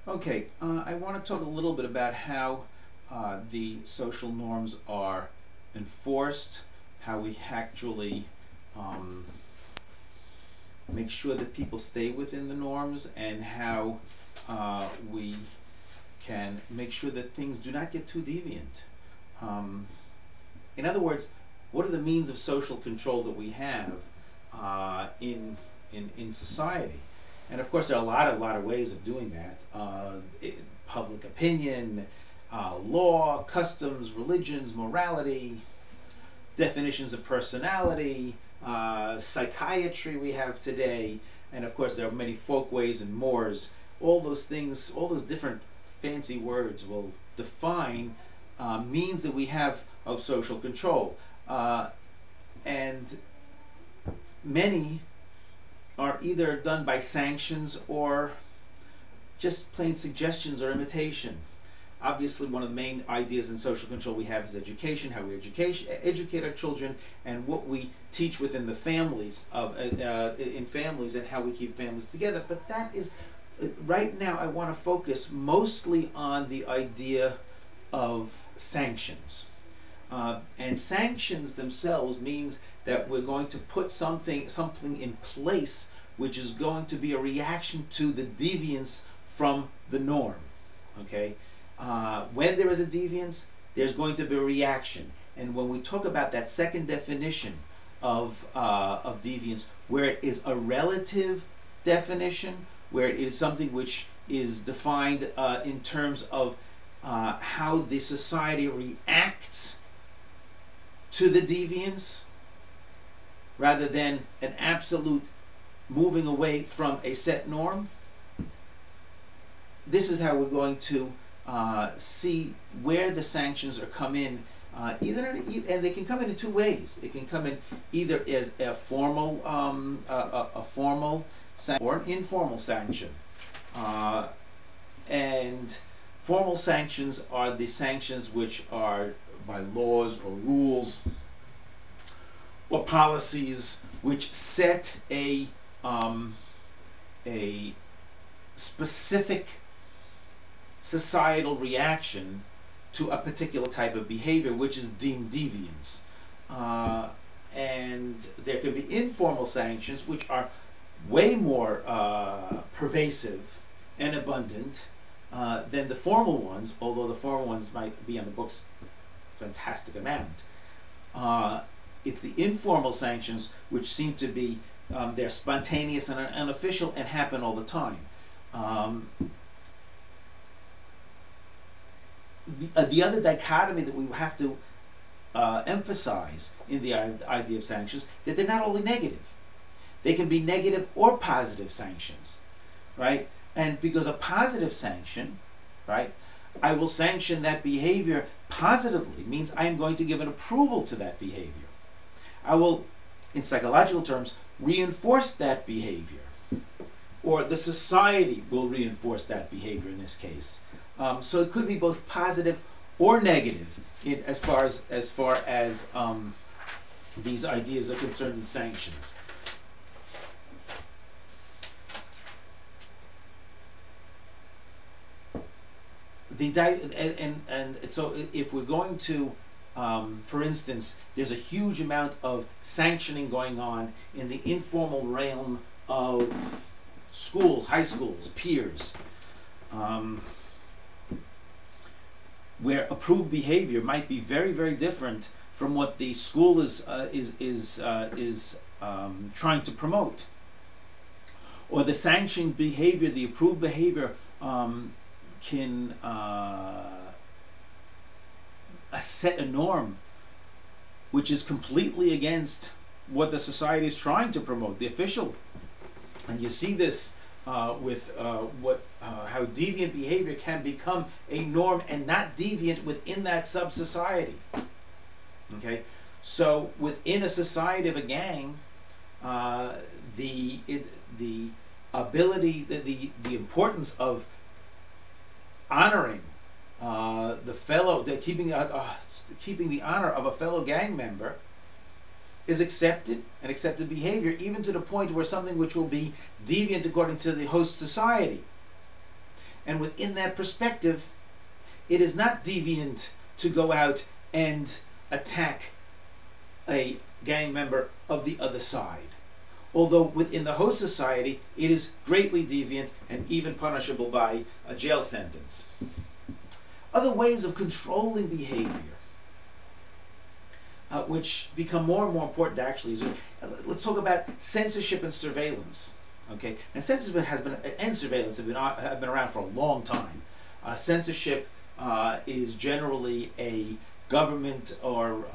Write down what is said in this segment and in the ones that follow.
Okay, I want to talk a little bit about how the social norms are enforced, how we actually make sure that people stay within the norms, and how we can make sure that things do not get too deviant. In other words, what are the means of social control that we have in society? And of course, there are a lot of ways of doing that. Public opinion, law, customs, religions, morality, definitions of personality, psychiatry we have today, and of course there are many folkways and mores. All those things, all those different fancy words will define means that we have of social control. And many are either done by sanctions or just plain suggestions or imitation. Obviously, one of the main ideas in social control we have is education, how we educate our children, and what we teach within the families in families, and how we keep families together. But that is, right now, I want to focus mostly on the idea of sanctions. And sanctions themselves means that we're going to put something in place which is going to be a reaction to the deviance from the norm. Okay, when there is a deviance, there's going to be a reaction. And when we talk about that second definition of deviance, where it is a relative definition, where it is something which is defined in terms of how the society reacts to the deviance, rather than an absolute moving away from a set norm. This is how we're going to see where the sanctions are come in, and they can come in two ways. It can come in either as a formal sanction or an informal sanction. And formal sanctions are the sanctions which are by laws or rules or policies which set a specific societal reaction to a particular type of behavior which is deemed deviance. And there can be informal sanctions which are way more pervasive and abundant than the formal ones, although the formal ones might be on the books a fantastic amount. It's the informal sanctions which seem to be, they're spontaneous and unofficial and happen all the time. The other dichotomy that we have to emphasize in the idea of sanctions, that they're not only negative. They can be negative or positive sanctions, right? And because a positive sanction, right, I will sanction that behavior positively, means I am going to give an approval to that behavior. I will, in psychological terms, reinforce that behavior, or the society will reinforce that behavior in this case. So it could be both positive or negative as far as these ideas are concerned in sanctions. And so if we're going to, for instance, there's a huge amount of sanctioning going on in the informal realm of schools, high schools, peers, where approved behavior might be very, very different from what the school is trying to promote, or the sanctioned behavior, the approved behavior can set a norm which is completely against what the society is trying to promote, the official. And you see this with how deviant behavior can become a norm and not deviant within that sub-society. Okay, so within a society of a gang, the ability, the importance of honoring the fellow, keeping the honor of a fellow gang member is accepted, and accepted behavior, even to the point where something which will be deviant according to the host society And within that perspective, it is not deviant to go out and attack a gang member of the other side. Although within the host society, it is greatly deviant and even punishable by a jail sentence. Other ways of controlling behavior, which become more and more important actually, is let's talk about censorship and surveillance. Okay, now censorship and surveillance have been around for a long time. Censorship is generally a government or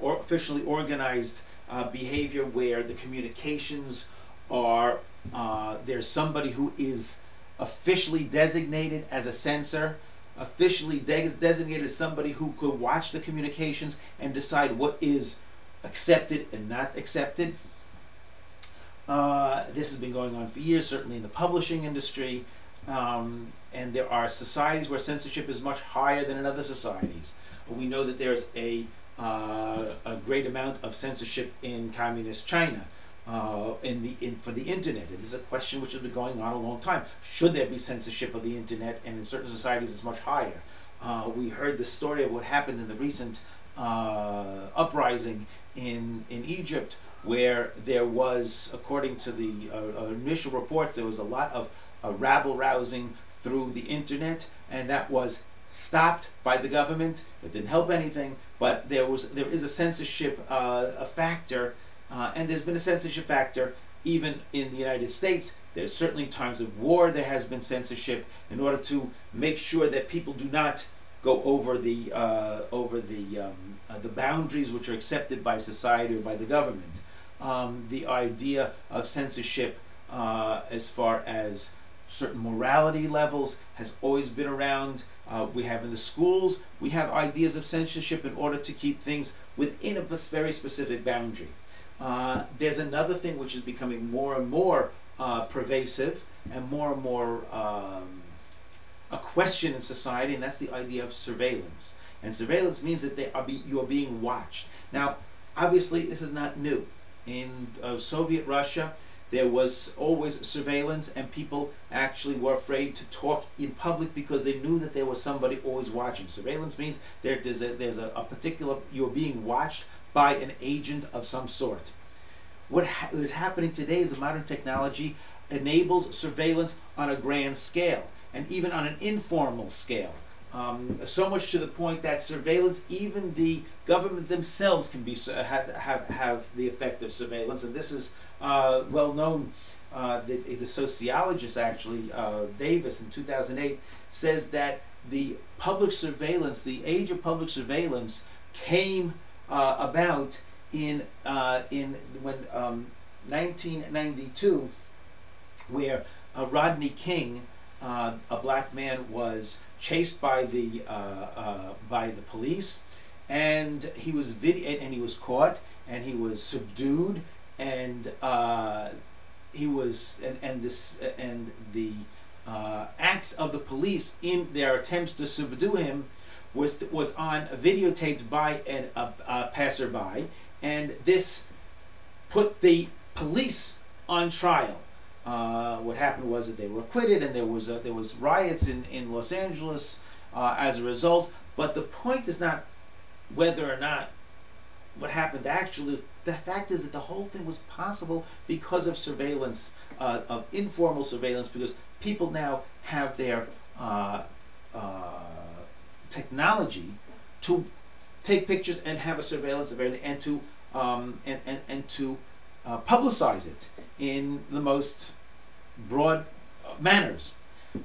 officially organized behavior where the communications are, there's somebody who is officially designated as a censor, officially designated as somebody who could watch the communications and decide what is accepted and not accepted. This has been going on for years, certainly in the publishing industry, and there are societies where censorship is much higher than in other societies. We know that there's a great amount of censorship in communist China for the internet. And this is a question which has been going on a long time. Should there be censorship of the internet? And in certain societies it's much higher. We heard the story of what happened in the recent uprising in Egypt, where there was, according to the initial reports, there was a lot of rabble-rousing through the internet, and that was stopped by the government. It didn't help anything, but there is a censorship factor, and there's been a censorship factor even in the United States. There's certainly times of war there has been censorship in order to make sure that people do not go over the boundaries which are accepted by society or by the government. The idea of censorship as far as certain morality levels has always been around. We have in the schools, we have ideas of censorship in order to keep things within a very specific boundary. There's another thing which is becoming more and more pervasive and more a question in society, and that's the idea of surveillance. And surveillance means that you are being watched. Now, obviously, this is not new. In Soviet Russia, there was always surveillance, and people actually were afraid to talk in public because they knew that there was somebody always watching. Surveillance means there's a particular, you're being watched by an agent of some sort. What is happening today is the modern technology enables surveillance on a grand scale, and even on an informal scale. So much to the point that surveillance, even the government themselves can be have the effect of surveillance, and this is well known. The sociologist actually, Davis, in 2008, says that the public surveillance, the age of public surveillance, came about in 1992, where Rodney King, a black man, was chased by the police, and he was and he was caught, and he was subdued, and the acts of the police in their attempts to subdue him was on videotaped by a passerby, and this put the police on trial. What happened was that they were acquitted, and there was riots in Los Angeles as a result. But the point is not whether or not what happened actually. The fact is that the whole thing was possible because of surveillance, of informal surveillance, because people now have their technology to take pictures and have a surveillance of everything, and to publicize it in the most broad manners.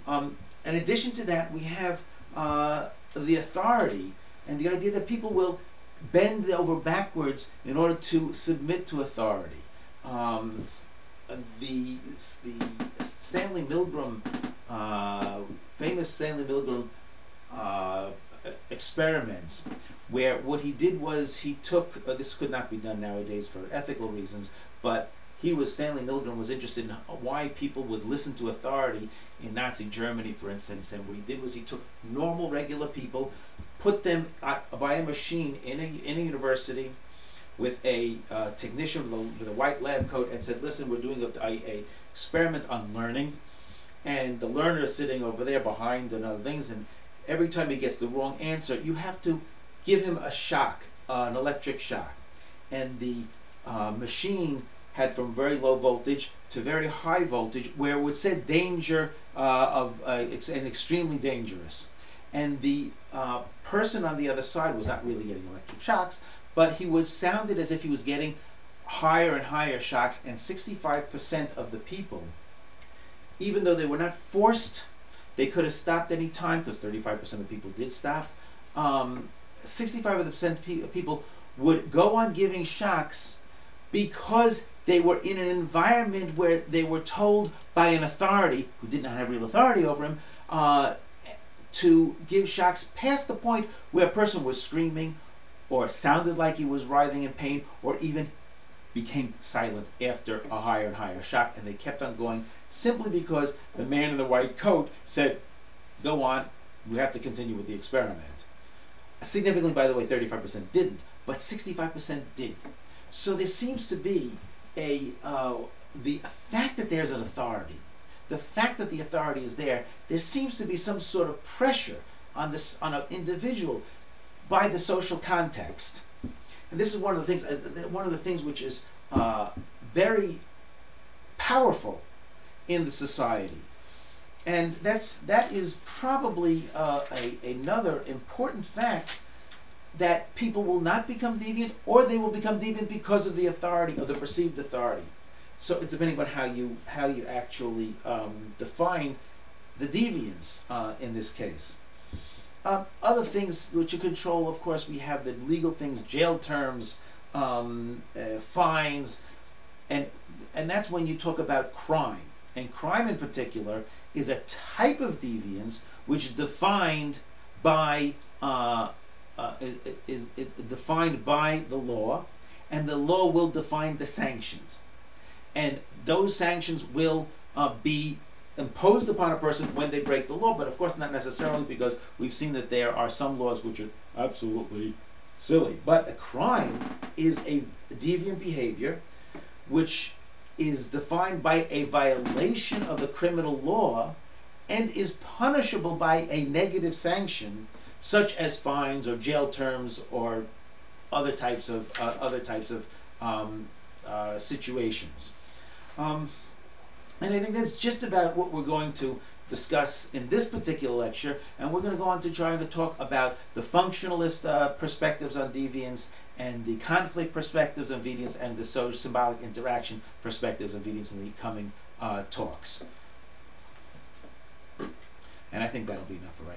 In addition to that, we have the authority and the idea that people will bend over backwards in order to submit to authority. The Stanley Milgram, famous Stanley Milgram experiments, where what he did was he took, this could not be done nowadays for ethical reasons, but Stanley Milgram was interested in why people would listen to authority in Nazi Germany, for instance, and what he did was he took normal, regular people, put them by a machine in a university with a technician with a white lab coat, and said, listen, we're doing a experiment on learning, and the learner is sitting over there behind and other things, and every time he gets the wrong answer, you have to give him a shock, an electric shock. And the machine had from very low voltage to very high voltage, where it would say danger and extremely dangerous. And the person on the other side was not really getting electric shocks, but he was sounded as if he was getting higher and higher shocks. And 65% of the people, even though they were not forced, they could have stopped any time, because 35% of people did stop. 65% of people would go on giving shocks because they were in an environment where they were told by an authority, who did not have real authority over him, to give shocks past the point where a person was screaming or sounded like he was writhing in pain, or even became silent after a higher and higher shock. And they kept on going simply because the man in the white coat said, go on, we have to continue with the experiment. Significantly, by the way, 35% didn't, but 65% did. So there seems to be the fact that there's an authority, the fact that the authority is there seems to be some sort of pressure on an individual by the social context. And this is one of the things which is very powerful in the society. And that is probably another important fact, that people will not become deviant, or they will become deviant because of the authority or the perceived authority. So it's depending on how you actually define the deviance in this case. Other things which you control, of course, we have the legal things, jail terms, fines, and that's when you talk about crime. And crime in particular is a type of deviance which is defined by defined by the law, and the law will define the sanctions. And those sanctions will be imposed upon a person when they break the law, but of course not necessarily, because we've seen that there are some laws which are absolutely silly. But a crime is a deviant behavior which is defined by a violation of the criminal law and is punishable by a negative sanction, such as fines or jail terms or other types of situations. And I think that's just about what we're going to discuss in this particular lecture, and we're going to go on to trying to talk about the functionalist perspectives on deviance, and the conflict perspectives on deviance, and the symbolic interaction perspectives on deviance in the coming talks. And I think that'll be enough for right now.